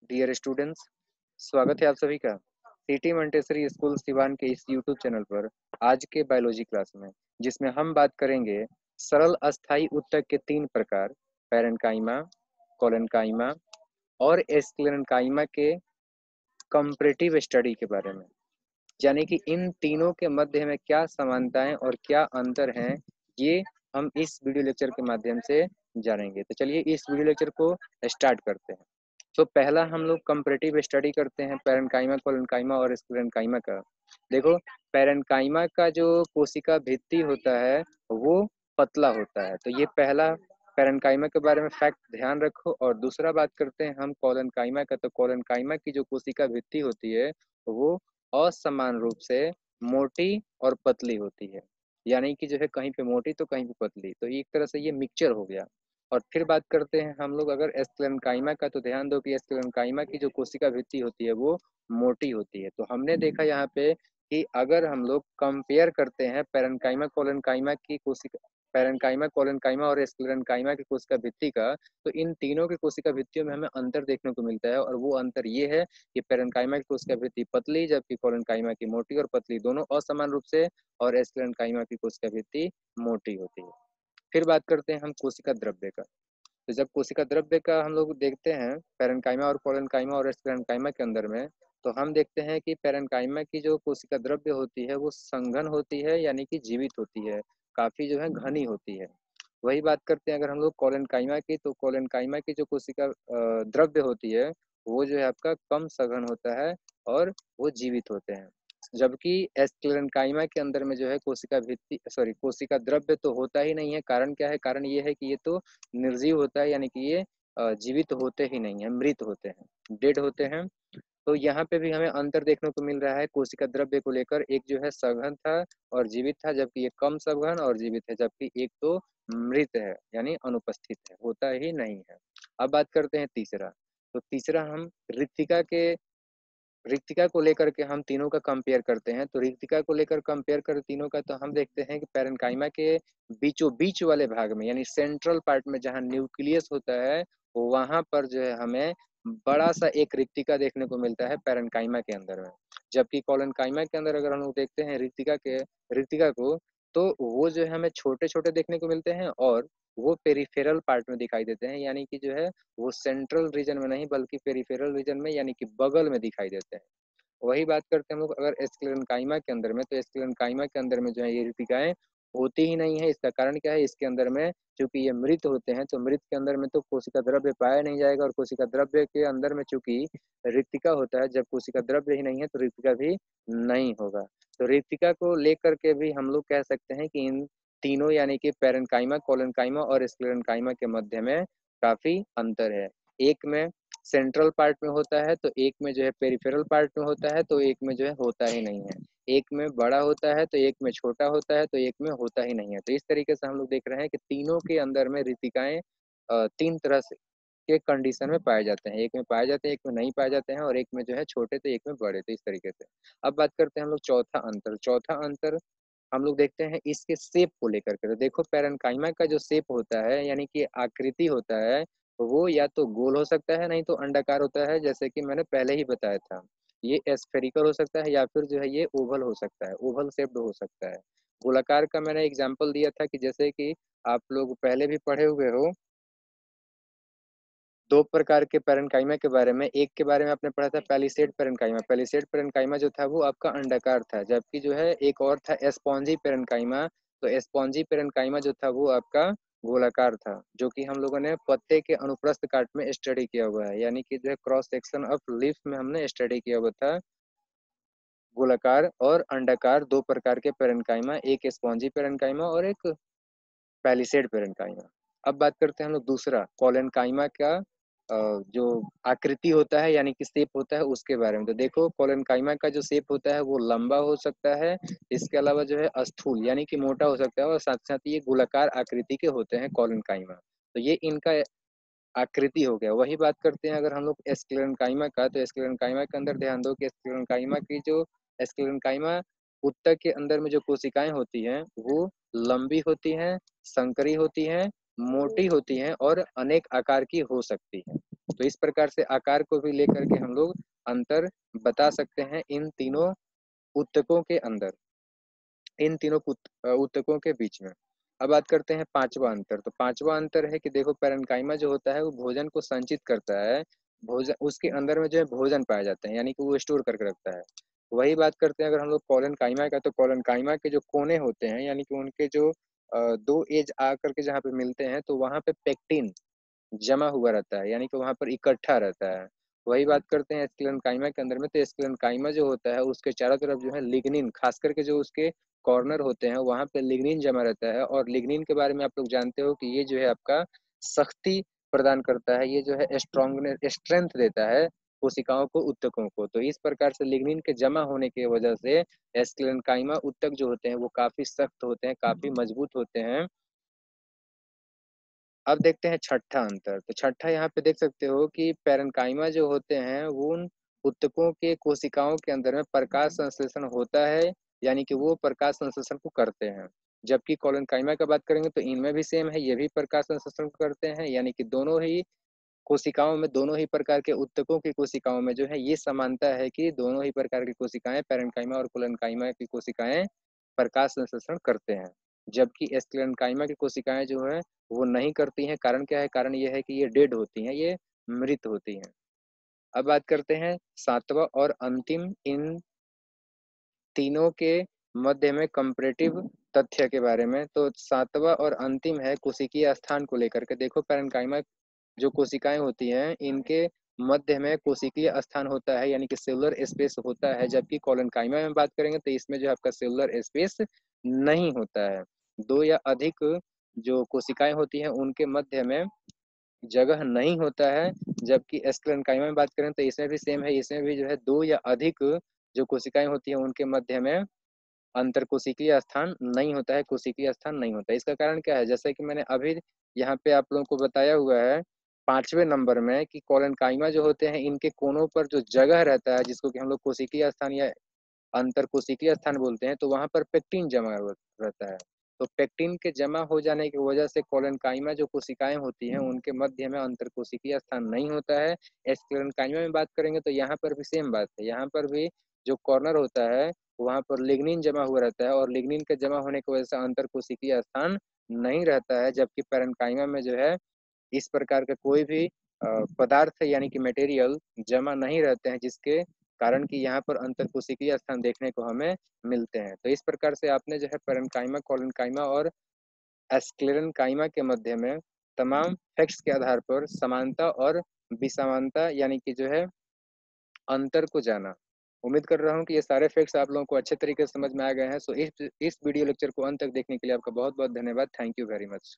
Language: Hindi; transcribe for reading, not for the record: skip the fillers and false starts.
डियर स्टूडेंट्स, स्वागत है आप सभी का सिटी मोंटेसरी स्कूल सिवान के इस यूट्यूब चैनल पर आज के बायोलॉजी क्लास में, जिसमें हम बात करेंगे सरल अस्थाई ऊतक के 3 प्रकार पैरेन्काइमा, कोलेन्काइमा और एस्क्लेरेन्काइमा के कंपैरेटिव स्टडी के बारे में। यानी कि इन तीनों के मध्य में क्या समानताएं और क्या अंतर हैं, ये हम इस वीडियो लेक्चर के माध्यम से जानेंगे। तो चलिए इस वीडियो लेक्चर को स्टार्ट करते हैं। तो पहला हम लोग कंपैरेटिव स्टडी करते हैं पैरेन्काइमा, कोलेन्काइमा और स्क्लेरेन्काइमा का। देखो, पैरेन्काइमा का जो कोशिका भित्ति होता है वो पतला होता है, तो ये पहला पैरेन्काइमा के बारे में फैक्ट ध्यान रखो। और दूसरा बात करते हैं हम कोलेन्काइमा का। तो कोलेन्काइमा की जो कोशिका भित्ति होती है वो असमान रूप से मोटी और पतली होती है, यानी कि जो है कहीं पे मोटी तो कहीं पे पतली, तो एक तरह से ये मिक्सचर हो गया। और फिर बात करते हैं हम लोग अगर स्क्लेरेन्काइमा का, तो ध्यान दो कि स्क्लेरेन्काइमा की जो कोशिका भित्ति होती है वो मोटी होती है। तो हमने देखा यहाँ पे कि अगर हम लोग कंपेयर करते हैं पैरेन्काइमा कोलेन्काइमा की कोशिका, पैरेन्काइमा कोलेन्काइमा और स्क्लेरेन्काइमा की कोशिका भित्ति का, तो इन तीनों की कोशिका भित्तियों में हमें अंतर देखने को मिलता है। और वो अंतर ये है कि पैरेन्काइमा की कोशिका भित्ति पतली, जबकि कोलेन्काइमा की मोटी और पतली दोनों असमान रूप से, और स्क्लेरेन्काइमा की कोशिका भित्ति मोटी होती है। फिर बात करते हैं हम कोशिका द्रव्य का। तो जब कोशिका द्रव्य का हम लोग देखते हैं पैरेन्काइमा और कोलेन्काइमा और स्क्लेरेन्काइमा के अंदर में, तो हम देखते हैं कि पैरेन्काइमा की जो कोशिका द्रव्य होती है वो संघन होती है, यानी कि जीवित होती है, काफी जो है घनी होती है। वही बात करते हैं अगर हम लोग कोलेन्काइमा की, तो कोलेन्काइमा की जो कोशिका द्रव्य होती है वो जो है आपका कम सघन होता है और वो जीवित होते हैं। जबकि स्क्लेरेन्काइमा के अंदर में जो है कोशिका भित्ति, सॉरी, कोशिका द्रव्य तो होता ही नहीं है। कारण क्या है? कारण ये है कि ये तो निर्जीव होता है, यानी कि ये जीवित होते ही नहीं है, मृत होते हैं, डेड होते हैं। तो यहाँ पे भी हमें अंतर देखने को मिल रहा है कोशिका द्रव्य को लेकर। एक जो है सघन था और जीवित था, जबकि ये कम सघन और जीवित है, जबकि एक तो मृत है, यानी अनुपस्थित है, होता ही नहीं है। अब बात करते हैं तीसरा। तो तीसरा हम रिक्तिका के, रिक्तिका को लेकर के हम तीनों का कंपेयर करते हैं। तो रिक्तिका को लेकर कंपेयर कर तीनों का, तो हम देखते हैं कि पैरेन्काइमा के बीचों बीच वाले भाग में, यानी सेंट्रल पार्ट में जहाँ न्यूक्लियस होता है, वहां पर जो है हमें बड़ा सा एक रिक्तिका देखने को मिलता है पैरेन्काइमा के अंदर में। जबकि कोलेन्काइमा के अंदर अगर हम लोग देखते हैं रिक्तिका को, तो वो जो है हमें छोटे छोटे देखने को मिलते हैं और वो पेरिफेरल पार्ट में दिखाई देते हैं, यानी कि जो है वो सेंट्रल रीजन में नहीं बल्कि पेरिफेरल रीजन में, यानी कि बगल में दिखाई देते हैं। वही बात करते हैं हम लोग अगर स्क्लेरेन्काइमा के अंदर में, तो स्क्लेरेन्काइमा के अंदर में जो है ये रिक्तिकाएं होती ही नहीं है। इसका कारण क्या है? इसके अंदर में चूंकि ये मृत होते हैं, तो मृत के अंदर में तो कोशिका द्रव्य पाया नहीं जाएगा, और कोशिका द्रव्य के अंदर में चूंकि रिक्तिका होता है, जब कोशिका द्रव्य ही नहीं है तो रिक्तिका भी नहीं होगा। तो रिक्तिका को लेकर के भी हम लोग कह सकते हैं कि इन तीनों, यानी कि पैरेन्काइमा, कोलेन्काइमा और स्क्लेरेन्काइमा के मध्य में काफी अंतर है। एक में सेंट्रल पार्ट में होता है, तो एक में जो है पेरिफेरल पार्ट में होता है, तो एक में जो है होता ही नहीं है। एक में बड़ा होता है तो एक में छोटा होता है, तो एक में होता ही नहीं है। तो इस तरीके से हम लोग देख रहे हैं कि तीनों के अंदर में रिक्तिकाएं 3 तरह से के कंडीशन में पाए जाते हैं। एक में पाए जाते हैं, एक में नहीं पाए जाते हैं, और एक में जो है छोटे तो एक में बड़े, तो इस तरीके से। अब बात करते हैं हम लोग चौथा अंतर। चौथा अंतर हम लोग देखते हैं इसके शेप को लेकर के। तो देखो, पैरेन्काइमा का जो शेप होता है, यानी कि आकृति होता है, वो या तो गोल हो सकता है, नहीं तो अंडाकार होता है, जैसे कि मैंने पहले ही बताया था। ये स्फेरिकल हो सकता है या फिर जो है ये ओवल हो सकता है, ओवल शेप्ड हो सकता है। गोलाकार का मैंने एग्जांपल दिया था कि जैसे कि आप लोग पहले भी पढ़े हुए हो 2 प्रकार के पैरेन्काइमा के बारे में। एक के बारे में आपने पढ़ा था पैलिसेड पैरेन्काइमा। पैलिसेड पैरेन्काइमा जो था वो आपका अंडाकार था, जबकि जो है एक और था स्पॉन्जी पैरेन्काइमा। तो स्पॉन्जी पैरेन्काइमा जो था वो आपका गोलाकार था, जो कि हम लोगों ने पत्ते के अनुप्रस्थ काट में स्टडी किया हुआ है, यानी कि जो है क्रॉस सेक्शन ऑफ लीफ में हमने स्टडी किया हुआ था। गोलाकार और अंडाकार 2 प्रकार के पैरेन्काइमा, एक स्पॉन्जी पैरेन्काइमा और एक पैलिसेड पैरेन्काइमा। अब बात करते हैं हम लोग दूसरा कोलेन्काइमा का, जो आकृति होता है, यानी कि शेप होता है, उसके बारे में। तो देखो, कोलेन्काइमा का जो शेप होता है वो लंबा हो सकता है, इसके अलावा जो है स्थूल यानी कि मोटा हो सकता है, और साथ साथ ये गोलाकार आकृति के होते हैं कोलेन्काइमा। तो ये इनका आकृति हो गया। वही बात करते हैं अगर हम लोग स्क्लेरेन्काइमा का, तो स्क्लेरेन्काइमा के अंदर ध्यान दो कि स्क्लेरेन्काइमा ऊतक के अंदर में जो कोशिकाएं होती हैं वो लंबी होती हैं, संकरी होती हैं, मोटी होती हैं और अनेक आकार की हो सकती हैं। तो इस प्रकार से आकार को भी लेकर के हम लोग अंतर बता सकते हैं इन तीनों ऊतकों के अंदर, इन तीनों ऊतकों के बीच में। अब बात करते हैं पांचवा अंतर। तो पांचवा अंतर है कि देखो पैरेन्काइमा जो होता है वो भोजन को संचित करता है, भोजन उसके अंदर में जो है भोजन पाए जाते हैं, यानी कि वो स्टोर करके रखता है। वही बात करते हैं अगर हम लोग कोलेनकाइमा का, तो कोलेनकाइमा के जो कोने होते हैं, यानी कि उनके जो दो एज आकर के जहाँ पे मिलते हैं, तो वहाँ पे पेक्टिन जमा हुआ रहता है, यानी कि वहाँ पर इकट्ठा रहता है। वही बात करते हैं स्क्लेरेन्काइमा के अंदर में, तो स्क्लेरेन्काइमा जो होता है उसके चारों तरफ जो है लिग्निन, खास करके जो उसके कॉर्नर होते हैं वहाँ पे लिग्निन जमा रहता है। और लिग्निन के बारे में आप लोग जानते हो कि ये जो है आपका शक्ति प्रदान करता है, ये जो है स्ट्रॉन्गनेस, स्ट्रेंथ देता है कोशिकाओं को, ऊतकों को। तो इस प्रकार से लिग्निन के जमा होने की वजह से स्क्लेरेन्काइमा ऊतक जो होते हैं वो काफी सख्त होते हैं, काफी मजबूत होते हैं। अब देखते हैं छठा अंतर। तो छठा यहाँ पे देख सकते हो कि पैरेन्काइमा जो होते हैं वो उन ऊतकों के कोशिकाओं के अंदर में प्रकाश संश्लेषण होता है, यानी कि वो प्रकाश संश्लेषण को करते हैं। जबकि कोलेनकाइमा का बात करेंगे तो इनमें भी सेम है, ये भी प्रकाश संश्लेषण करते हैं, यानी कि दोनों ही कोशिकाओं में, दोनों ही प्रकार के ऊतकों की कोशिकाओं में जो है ये समानता है कि दोनों ही प्रकार की कोशिकाएं, पैरेन्काइमा और कोलेनकाइमा की कोशिकाएं प्रकाश संश्लेषण करते हैं। जबकि स्क्लेरेन्काइमा की कोशिकाएं जो है वो नहीं करती हैं। कारण क्या है? कारण ये है कि ये डेड होती हैं, ये मृत होती हैं। अब बात करते हैं सातवां और अंतिम इन तीनों के मध्य में कंपैरेटिव तथ्य के बारे में। तो सातवां और अंतिम है कोशिकीय स्थान को लेकर के। देखो पैरेन्काइमा जो कोशिकाएं होती हैं इनके मध्य में कोशिकीय स्थान होता है, यानी कि सेलुलर स्पेस होता है। जबकि कोलेनकाइमा में बात करेंगे तो इसमें जो है आपका सेलुलर स्पेस नहीं होता है। दो या अधिक जो कोशिकाएं होती हैं उनके मध्य में जगह नहीं होता है। जबकि स्क्लेरेन्काइमा में बात करें तो इसमें भी सेम है, इसमें भी जो है दो या अधिक जो कोशिकाएं होती हैं उनके मध्य में अंतर कोशिकीय स्थान नहीं होता है, कोशिकीय स्थान नहीं होता है। इसका कारण क्या है? जैसा कि मैंने अभी यहाँ पे आप लोगों को बताया हुआ है 5वें नंबर में कि कोलेनकाइमा जो होते हैं इनके कोनों पर जो जगह रहता है जिसको कि हम लोग कोशिकीय स्थान या अंतर कोशिकीय स्थान बोलते हैं, तो वहाँ पर पेक्टिन जमा रहता है। तो पेक्टिन के जमा हो जाने की वजह से कोलेनकाइमा जो कोशिकाएं होती हैं उनके मध्य में अंतर कोशिकीय स्थान नहीं होता है। स्क्लेरेन्काइमा में बात करेंगे तो यहाँ पर भी सेम बात है, यहाँ पर भी जो कॉर्नर होता है वहाँ पर लिग्निन जमा हुआ रहता है, और लिग्निन के जमा होने की वजह से अंतर कोशिकीय स्थान नहीं रहता है। जबकि पैरेन्काइमा में जो है इस प्रकार के कोई भी पदार्थ यानी कि मटेरियल जमा नहीं रहते हैं, जिसके कारण कि यहाँ पर अंतरकोशिकीय स्थान देखने को हमें मिलते हैं। तो इस प्रकार से आपने जो है पैरेन्काइमा, कोलेनकाइमा और स्क्लेरेन्काइमा के मध्य में तमाम फैक्ट्स के आधार पर समानता और विषमानता यानी कि जो है अंतर को जाना। उम्मीद कर रहा हूँ कि ये सारे फैक्ट्स आप लोगों को अच्छे तरीके से समझ में आ गए हैं। सो इस वीडियो लेक्चर को अंत तक देखने के लिए आपका बहुत बहुत धन्यवाद। Thank you very much.